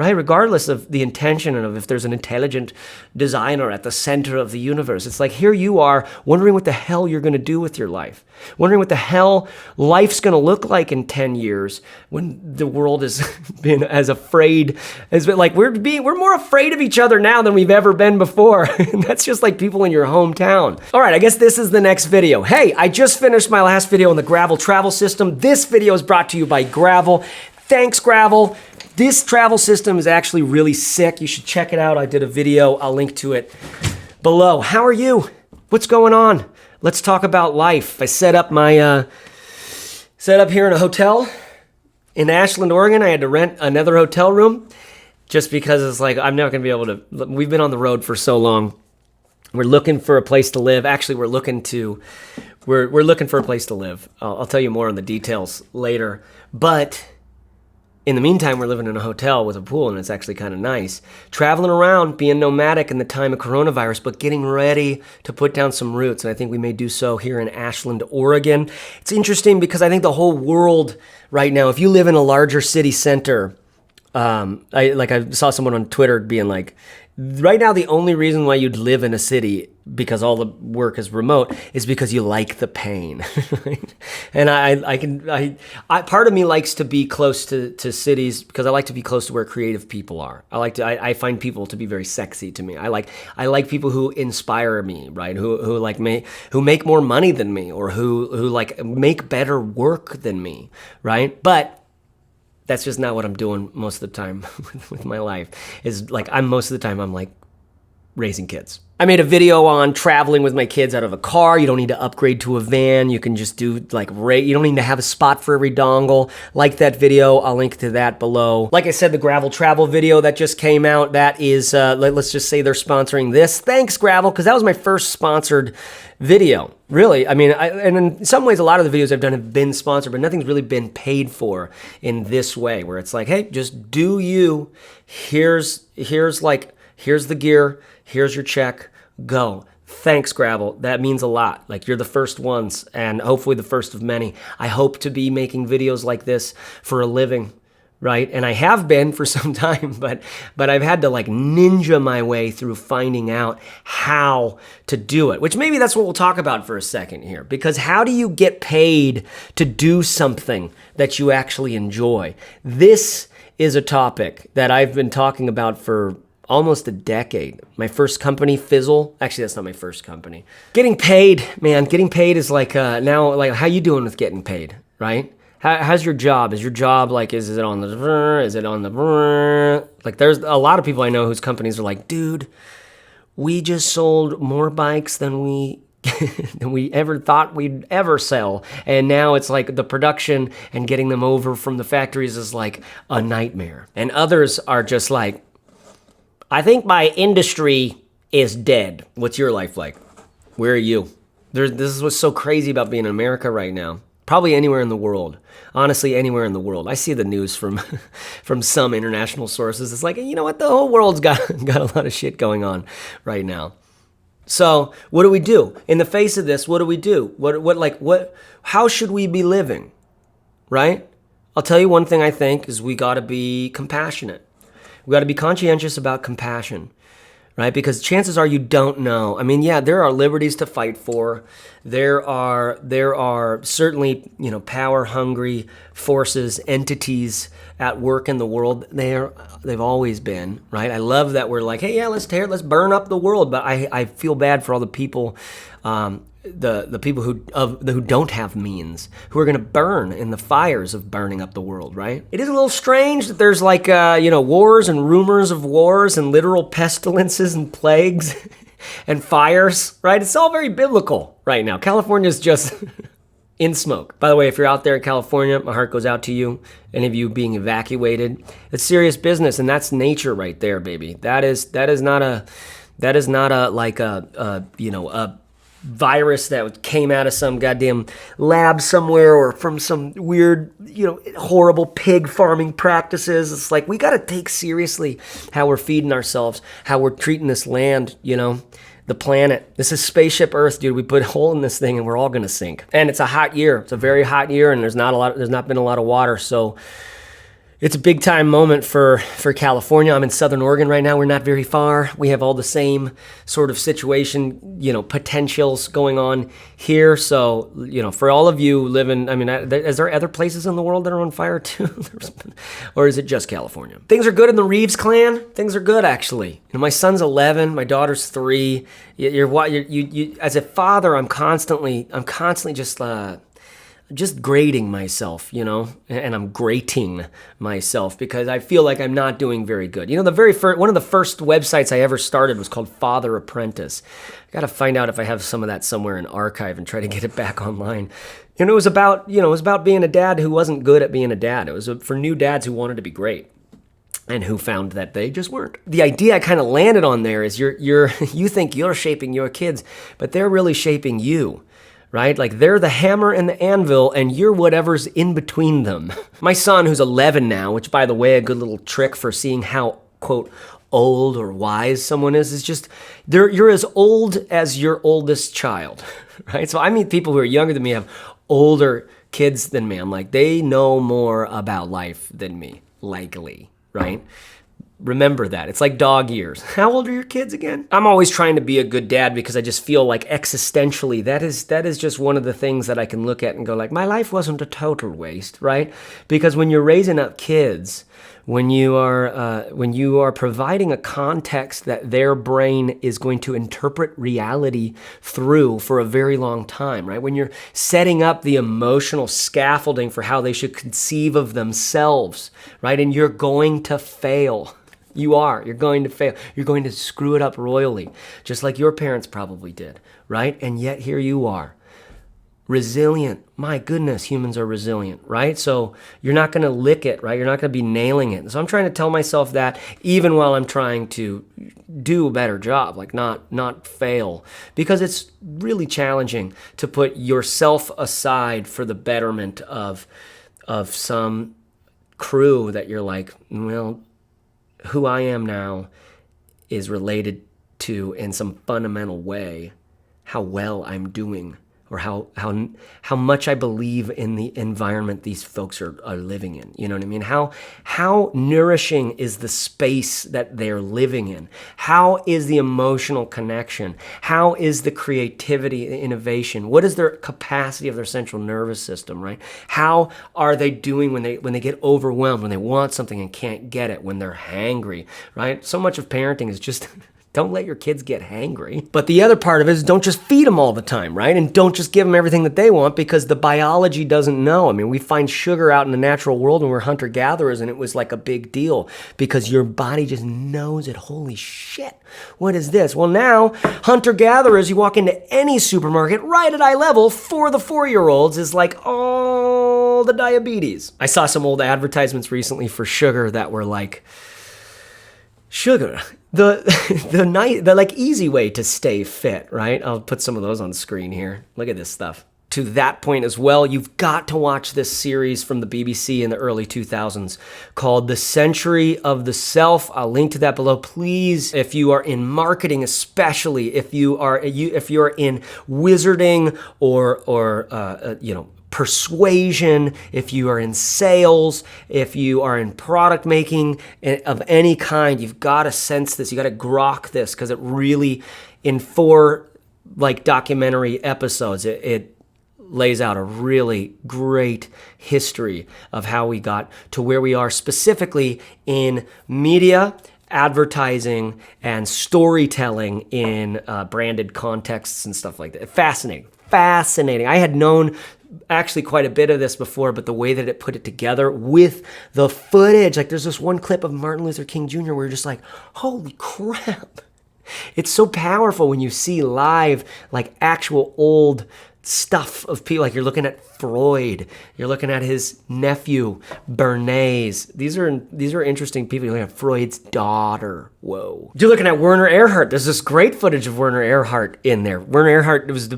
right? Regardless of the intention and of if there's an intelligent designer at the center of the universe. It's like, here you are wondering what the hell you're going to do with your life, wondering what the hell life's going to look like in 10 years when the world has been as afraid as like we're more afraid of each other now than we've ever been before. And that's just like people in your hometown. All right, I guess this is the next video. Hey, I just finished my last video on the Gravel travel system. This video is brought to you by Gravel. Thanks, Gravel. This travel system is actually really sick. You should check it out. I did a video. I'll link to it below. How are you? What's going on? Let's talk about life. I set up my here in a hotel in Ashland, Oregon. I had to rent another hotel room just because it's like I'm not going to be able to. We've been on the road for so long. We're looking for a place to live. Actually, we're looking for a place to live. I'll tell you more on the details later. But in the meantime, we're living in a hotel with a pool, and it's actually kind of nice. Traveling around, being nomadic in the time of coronavirus, but getting ready to put down some roots, and I think we may do so here in Ashland, Oregon. It's interesting because I think the whole world right now, if you live in a larger city center, I saw someone on Twitter being like, right now the only reason why you'd live in a city because all the work is remote is because you like the pain. And I part of me likes to be close to cities because I like to be close to where creative people are. I find people to be very sexy to me. I like people who inspire me, right? Who make more money than me, or who like make better work than me, right? But that's just not what I'm doing most of the time with my life. Is like most of the time I'm like raising kids. I made a video on traveling with my kids out of a car. You don't need to upgrade to a van. You can just do you don't need to have a spot for every dongle. Like that video, I'll link to that below. Like I said, the Gravel travel video that just came out, that is, let's just say they're sponsoring this. Thanks, Gravel, because that was my first sponsored video. Really, I mean, and in some ways, a lot of the videos I've done have been sponsored, but nothing's really been paid for in this way, where it's like, hey, just do you. Here's the gear. Here's your check. Go. Thanks, Gravel. That means a lot. Like, you're the first ones, and hopefully the first of many. I hope to be making videos like this for a living, right? And I have been for some time, but I've had to like ninja my way through finding out how to do it, which maybe that's what we'll talk about for a second here. Because how do you get paid to do something that you actually enjoy? This is a topic that I've been talking about for almost a decade. My first company, Fizzle. Actually, that's not my first company. Getting paid, man. Getting paid is like now, like, how you doing with getting paid, right? How's your job? Is your job like, is it on the, like, there's a lot of people I know whose companies are like, dude, we just sold more bikes than we ever thought we'd ever sell. And now it's like the production and getting them over from the factories is like a nightmare. And others are just like, I think my industry is dead. What's your life like? Where are you? This is what's so crazy about being in America right now. Probably anywhere in the world. Honestly, anywhere in the world. I see the news from some international sources. It's like, you know what? The whole world's got a lot of shit going on right now. So what do we do? In the face of this, what do we do? How should we be living? Right? I'll tell you one thing I think is we got to be compassionate. We got to be conscientious about compassion, right? Because chances are you don't know. I mean, yeah, there are liberties to fight for. There are certainly, power-hungry forces, entities at work in the world. They've always been, right? I love that we're like, hey, yeah, let's burn up the world. But I feel bad for all the people, the people who don't have means, who are going to burn in the fires of burning up the world, right? It is a little strange that there's like, wars and rumors of wars and literal pestilences and plagues and fires, right? It's all very biblical right now. California's just in smoke. By the way, if you're out there in California, my heart goes out to you. Any of you being evacuated, it's serious business, and that's nature right there, baby. That is not a virus that came out of some goddamn lab somewhere or from some weird, horrible pig farming practices. It's like, we got to take seriously how we're feeding ourselves, how we're treating this land, the planet. This is spaceship Earth, dude. We put a hole in this thing and we're all going to sink. And it's a hot year. It's a very hot year, and there's not been a lot of water. So, It's a big time moment for California. I'm in Southern Oregon right now. We're not very far. We have all the same sort of situation, potentials going on here. So, for all of you living, is there other places in the world that are on fire too? Or is it just California? Things are good in the Reeves clan. Things are good, actually. My son's 11. My daughter's 3. You as a father, I'm constantly just grading myself, and I'm grating myself because I feel like I'm not doing very good. One of the first websites I ever started was called Father Apprentice. I got to find out if I have some of that somewhere in archive and try to get it back online. It was about being a dad who wasn't good at being a dad. It was for new dads who wanted to be great and who found that they just weren't. The idea I kind of landed on there is you think you're shaping your kids, but they're really shaping you. Right? Like they're the hammer and the anvil and you're whatever's in between them. My son, who's 11 now, which by the way, a good little trick for seeing how, quote, old or wise someone is just, you're as old as your oldest child, right? So I meet people who are younger than me, have older kids than me. I'm like, they know more about life than me, likely, right? Remember that. It's like dog years. How old are your kids again? I'm always trying to be a good dad because I just feel like existentially that is just one of the things that I can look at and go like, my life wasn't a total waste, right? Because when you're raising up kids, when you are providing a context that their brain is going to interpret reality through for a very long time, right? When you're setting up the emotional scaffolding for how they should conceive of themselves, right? And you're going to fail. You're going to fail. You're going to screw it up royally, just like your parents probably did, right? And yet here you are, resilient. My goodness, humans are resilient, right? So you're not going to lick it, right? You're not going to be nailing it. So I'm trying to tell myself that even while I'm trying to do a better job, like not fail, because it's really challenging to put yourself aside for the betterment of some crew that you're like, well, who I am now is related to, in some fundamental way, how well I'm doing or how much I believe in the environment these folks are living in. You know what I mean? How nourishing is the space that they're living in? How is the emotional connection? How is the creativity, the innovation? What is their capacity of their central nervous system, right? How are they doing when they get overwhelmed, when they want something and can't get it, when they're hangry, right? So much of parenting is just don't let your kids get hangry. But the other part of it is don't just feed them all the time, right? And don't just give them everything that they want because the biology doesn't know. I mean, we find sugar out in the natural world when we're hunter-gatherers and it was like a big deal because your body just knows it. Holy shit, what is this? Well, now, hunter-gatherers, you walk into any supermarket right at eye level for the 4-year-olds is like, all the diabetes. I saw some old advertisements recently for sugar that were like, sugar, the like easy way to stay fit, right? I'll put some of those on screen here. Look at this stuff. To that point as well, you've got to watch this series from the BBC in the early 2000s called The Century of the Self. I'll link to that below. Please, if you are in marketing, especially if you are in wizarding or persuasion, if you are in sales, if you are in product making of any kind, you've got to sense this. You got to grok this because it really, in 4 documentary episodes, it lays out a really great history of how we got to where we are specifically in media, advertising, and storytelling in branded contexts and stuff like that. Fascinating. I had known actually quite a bit of this before, but the way that it put it together with the footage, like there's this one clip of Martin Luther King Jr. where you're just like, holy crap. It's so powerful when you see live, like actual old stuff of people, like you're looking at Freud, you're looking at his nephew, Bernays. These are interesting people. You're looking at Freud's daughter. Whoa. You're looking at Werner Erhard. There's this great footage of Werner Erhard in there. Werner Erhard was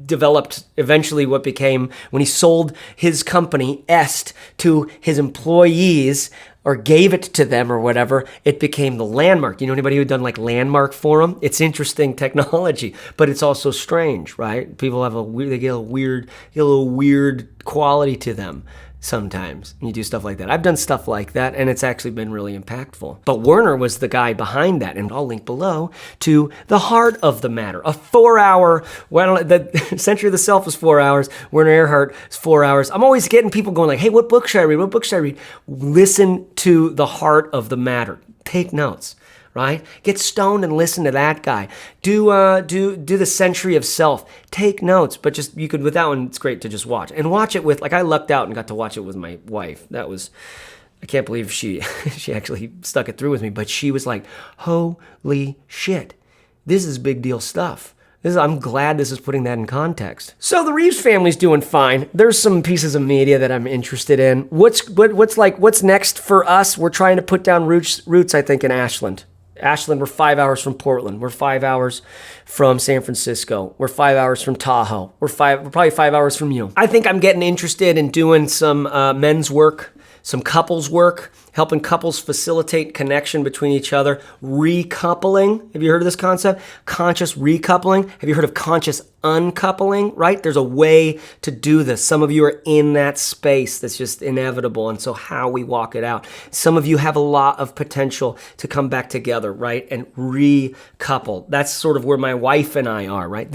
developed eventually what became, when he sold his company, Est, to his employees, or gave it to them or whatever, it became the Landmark. You know anybody who done like Landmark for them? It's interesting technology, but it's also strange, right? People have they get a little weird quality to them. sometimes when you do stuff like that. I've done stuff like that, and it's actually been really impactful. But Werner was the guy behind that, and I'll link below to The Heart of the Matter, a 4-hour, the Century of the Self is 4 hours, Werner Erhard is 4 hours. I'm always getting people going like, hey, what book should I read? What book should I read? Listen to The Heart of the Matter. Take notes. Right? Get stoned and listen to that guy. Do the Century of Self. Take notes, but just you could with that one. It's great to just watch and watch it with. Like I lucked out and got to watch it with my wife. That was, I can't believe she actually stuck it through with me. But she was like, "Holy shit, this is big deal stuff." I'm glad this is putting that in context. So the Reeves family's doing fine. There's some pieces of media that I'm interested in. What's next for us? We're trying to put down roots. I think in Ashland. We're 5 hours from Portland. We're 5 hours from San Francisco. We're 5 hours from Tahoe. We're probably 5 hours from you. I think I'm getting interested in doing some men's work, some couples work, helping couples facilitate connection between each other. Recoupling. Have you heard of this concept? Conscious recoupling. Have you heard of conscious uncoupling? Right? There's a way to do this. Some of you are in that space that's just inevitable. And so how we walk it out. Some of you have a lot of potential to come back together, right? And recouple. That's sort of where my wife and I are, right?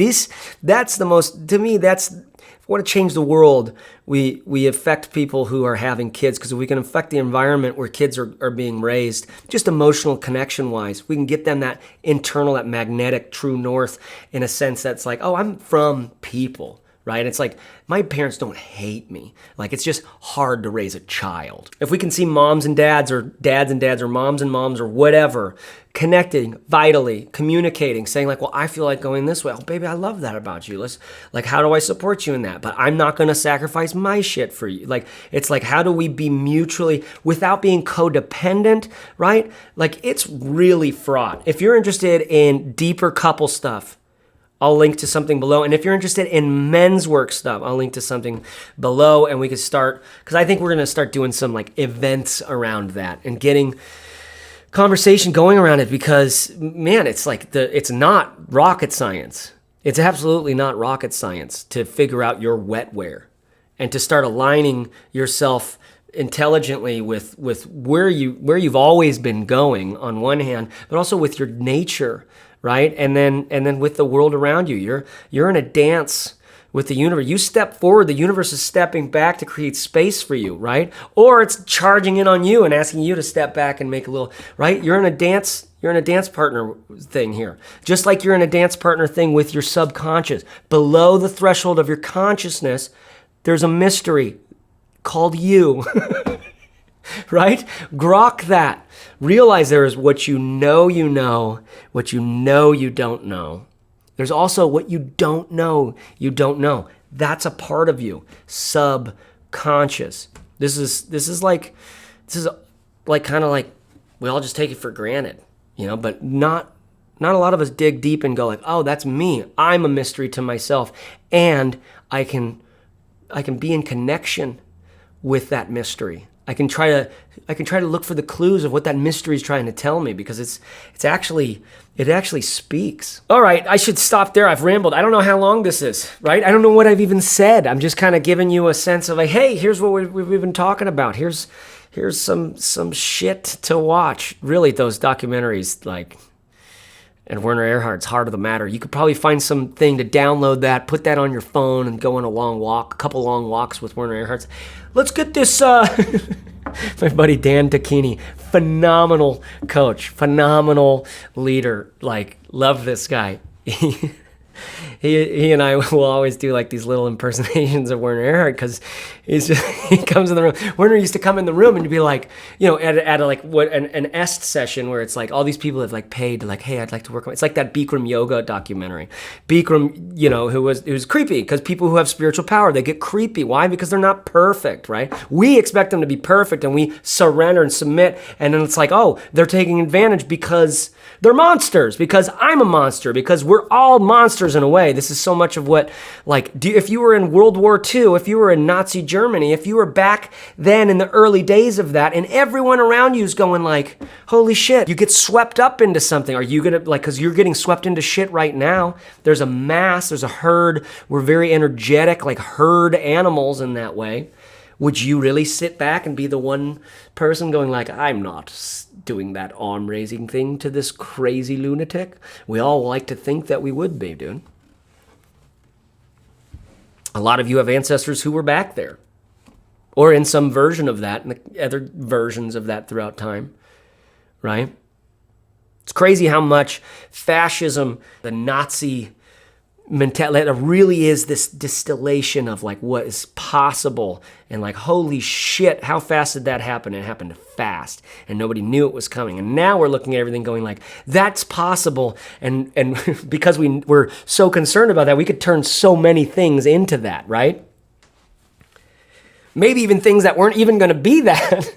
That's the most, to me, that's, if we want to change the world, we affect people who are having kids, because if we can affect the environment where kids are being raised, just emotional connection-wise, we can get them that internal, that magnetic true north in a sense that's like, oh, I'm from people, right? It's like, my parents don't hate me. Like, it's just hard to raise a child. If we can see moms and dads, or dads and dads, or moms and moms, or whatever, connecting vitally, communicating, saying like, well, I feel like going this way. Oh, baby, I love that about you. How do I support you in that? But I'm not going to sacrifice my shit for you. Like, it's like, how do we be mutually, without being codependent, right? Like, it's really fraught. If you're interested in deeper couple stuff, I'll link to something below. And if you're interested in men's work stuff, I'll link to something below, and we could start, because I think we're going to start doing some like events around that and getting conversation going around it, because man, it's not rocket science. It's absolutely not rocket science to figure out your wetware and to start aligning yourself intelligently with where you've always been going on one hand, but also with your nature, right? And then with the world around you. You're in a dance with the universe. You step forward, the universe is stepping back to create space for you, right? Or it's charging in on you and asking you to step back and make a little, right? You're in a dance partner thing here. Just like you're in a dance partner thing with your subconscious. Below the threshold of your consciousness, there's a mystery called you, right? Grok that. Realize there is what you know, what you know you don't know. There's also what you don't know. That's a part of you, subconscious. This is like kind of like we all just take it for granted, but not a lot of us dig deep and go like, oh, that's me. I'm a mystery to myself, and I can be in connection with that mystery. I can try to look for the clues of what that mystery is trying to tell me, because it actually speaks. All right, I should stop there. I've rambled. I don't know how long this is, right? I don't know what I've even said. I'm just kind of giving you a sense of like, hey, here's what we've been talking about. Here's some shit to watch. Really, those documentaries like, and Werner Erhard's Heart of the Matter. You could probably find something to download that, put that on your phone, and go on a couple long walks with Werner Erhard's. Let's get this, my buddy Dan Tacchini, phenomenal coach, phenomenal leader. Like, love this guy. He and I will always do like these little impersonations of Werner Erhard, because he comes in the room. Werner used to come in the room and be like, at like what an est session where it's like all these people have like paid to like, hey, I'd like to work on. It's like that Bikram yoga documentary. Bikram, who was creepy, because people who have spiritual power, they get creepy. Why? Because they're not perfect, right? We expect them to be perfect, and we surrender and submit, and then it's like, oh, they're taking advantage because they're monsters, because I'm a monster, because we're all monsters in a way. This is so much of what, like, if you were in World War II, if you were in Nazi Germany, if you were back then in the early days of that, and everyone around you is going like, holy shit, you get swept up into something. Are you gonna, like, because you're getting swept into shit right now. There's a mass, there's a herd. We're very energetic, like herd animals in that way. Would you really sit back and be the one person going like, I'm not doing that arm-raising thing to this crazy lunatic? We all like to think that we would be, dude. A lot of you have ancestors who were back there, or in some version of that, and other versions of that throughout time, right? It's crazy how much fascism, the Nazi mentality, really is this distillation of like what is possible, and like, holy shit, how fast did that happen? It happened fast, and nobody knew it was coming. And now we're looking at everything going like, that's possible. And because we're so concerned about that, we could turn so many things into that, right? Maybe even things that weren't even going to be that.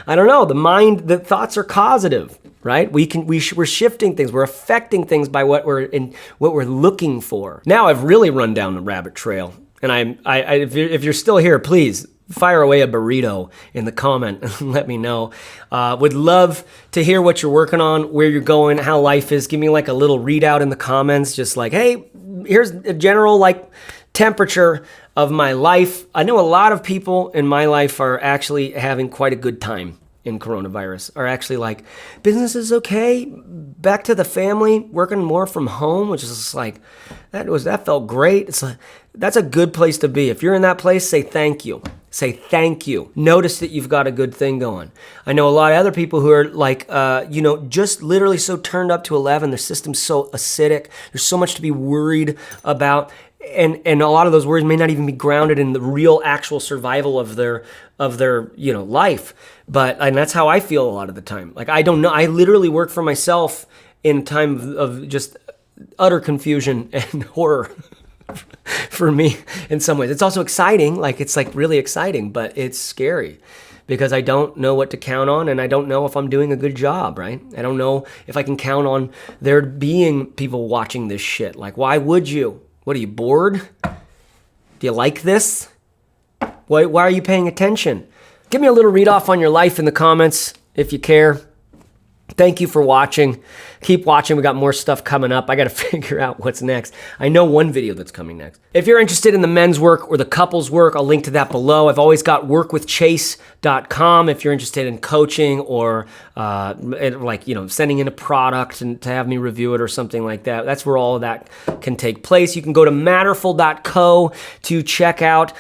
I don't know. The thoughts are causative, right? We're shifting things. We're affecting things by what we're looking for. Now I've really run down the rabbit trail, and if you're still here, please fire away a burrito in the comment and let me know. Would love to hear what you're working on, where you're going, how life is. Give me like a little readout in the comments, just like, hey, here's a general like temperature of my life. I know a lot of people in my life are actually having quite a good time in coronavirus, are actually like, business is okay, back to the family, working more from home, which is just like, that felt great. It's like, that's a good place to be. If you're in that place, say thank you. Say thank you. Notice that you've got a good thing going. I know a lot of other people who are like, just literally so turned up to 11. Their system's so acidic. There's so much to be worried about. And a lot of those worries may not even be grounded in the real actual survival of their life. And that's how I feel a lot of the time. Like, I don't know. I literally work for myself in a time of just utter confusion and horror for me in some ways. It's also exciting. Like, it's like really exciting, but it's scary because I don't know what to count on, and I don't know if I'm doing a good job, right? I don't know if I can count on there being people watching this shit. Like, why would you? What, are you bored? Do you like this? Why are you paying attention? Give me a little read off on your life in the comments if you care. Thank you for watching. Keep watching. We got more stuff coming up. I got to figure out what's next. I know one video that's coming next. If you're interested in the men's work or the couples work, I'll link to that below. I've always got workwithchase.com if you're interested in coaching or sending in a product and to have me review it or something like that. That's where all of that can take place. You can go to matterful.co to check out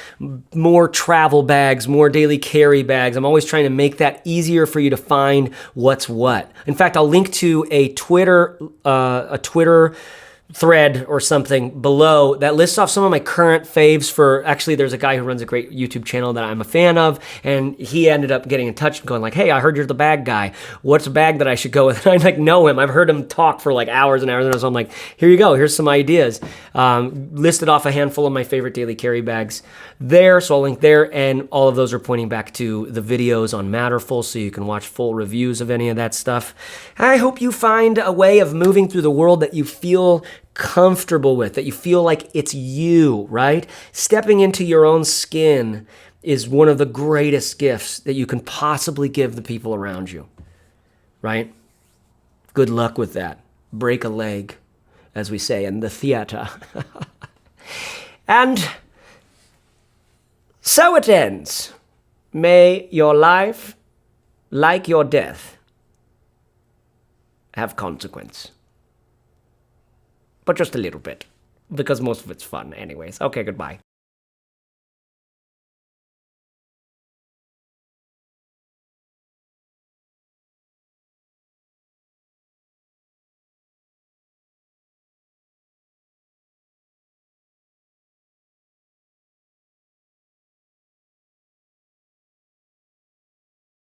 more travel bags, more daily carry bags. I'm always trying to make that easier for you to find what's what. In fact, I'll link to a Twitter thread or something below that lists off some of my current faves for, actually there's a guy who runs a great YouTube channel that I'm a fan of, and he ended up getting in touch and going like, hey, I heard you're the bag guy. What's a bag that I should go with? And I know him. I've heard him talk for like hours and hours, and so I'm like, here you go. Here's some ideas. Listed off a handful of my favorite daily carry bags there, so I'll link there, and all of those are pointing back to the videos on Matterful, so you can watch full reviews of any of that stuff. I hope you find a way of moving through the world that you feel comfortable with, that you feel like it's you, right? Stepping into your own skin is one of the greatest gifts that you can possibly give the people around you, right? Good luck with that. Break a leg, as we say in the theater. And so it ends. May your life, like your death, have consequence. But just a little bit, because most of it's fun anyways. Okay, goodbye.